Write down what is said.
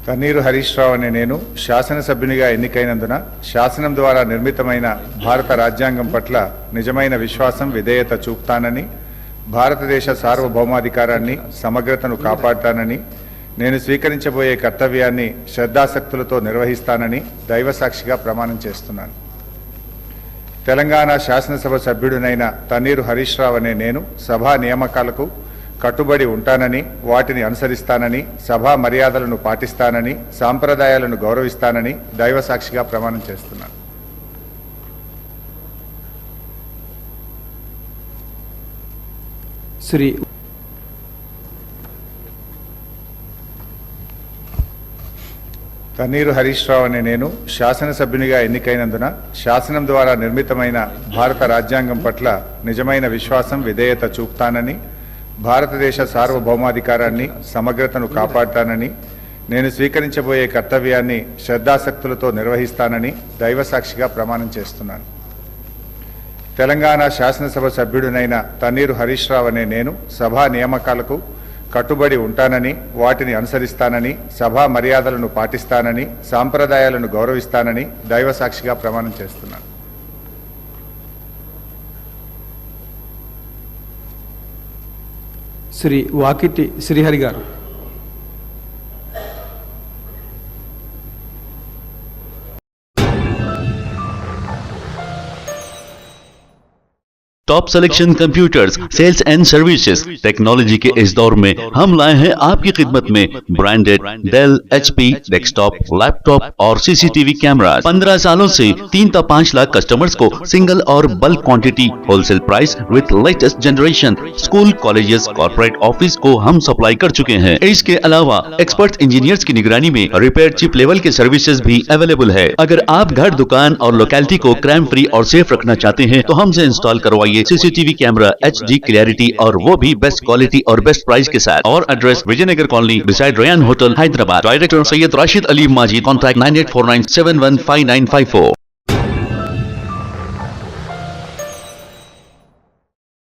తన్నీరు హరీష్ రావు అనే నేను శాసనసభ్యునిగా ఎన్నికైనందున శాసనం ద్వారా నిర్మితమైన భారత రాజ్యాంగం పట్ల నిజమైన విశ్వాసం విధేయత చూపుతానని, భారతదేశ సార్వభౌమాధికారాన్ని సమగ్రతను కాపాడుతానని, నేను స్వీకరించబోయే కర్తవ్యాన్ని శ్రద్ధాసక్తులతో నిర్వహిస్తానని దైవసాక్షిగా ప్రమాణం చేస్తున్నాను. తెలంగాణ శాసనసభ సభ్యుడినైన తన్నీరు హరీష్ రావు అనే నేను సభా నియామకాలకు కట్టుబడి ఉంటానని, వాటిని అనుసరిస్తానని, సభా మర్యాదలను పాటిస్తానని, సాంప్రదాయాలను గౌరవిస్తానని దైవసాక్షిగా ప్రమాణం చేస్తున్నాను. శ్రీ తన్నీరు హరీష్ రావు అనే నేను శాసనసభ్యునిగా ఎన్నికైనందున శాసనం ద్వారా నిర్మితమైన భారత రాజ్యాంగం పట్ల నిజమైన విశ్వాసం విధేయత చూపుతానని, భారతదేశ సార్వభౌమాధికారాన్ని సమగ్రతను కాపాడుతానని, నేను స్వీకరించబోయే కర్తవ్యాన్ని శ్రద్ధాసక్తులతో నిర్వహిస్తానని దైవసాక్షిగా ప్రమాణం చేస్తున్నాను. తెలంగాణ శాసనసభ సభ్యుడినైన తన్నీరు హరీష్ రావు అనే నేను సభా నియామకాలకు కట్టుబడి ఉంటానని, వాటిని అనుసరిస్తానని, సభా మర్యాదలను పాటిస్తానని, సాంప్రదాయాలను గౌరవిస్తానని దైవసాక్షిగా ప్రమాణం చేస్తున్నాను. Shri Vakiti Srihari garu. Top selection computers sales and services technology के इस दौर में हम लाए हैं आपकी खिदमत में branded Dell, HP, desktop, laptop और सीसीटीवी कैमरा। 15 सालों से 3 से 5 लाख कस्टमर्स को सिंगल और bulk quantity wholesale price with latest generation school, colleges, corporate office को हम सप्लाई कर चुके हैं। इसके अलावा एक्सपर्ट इंजीनियर्स की निगरानी में रिपेयर चिप लेवल के सर्विसेज भी अवेलेबल है। अगर आप घर, दुकान और लोकेलिटी को क्राइम फ्री और सेफ रखना चाहते हैं तो हमसे इंस्टॉल करवाइए सीसीटीवी कैमरा HD क्लैरिटी और वो भी बेस्ट क्वालिटी और बेस्ट प्राइस के साथ। और address Vijayanagar colony beside Ryan hotel, Hyderabad. Director Syed Rashid Ali Majid. Contact 9849715954।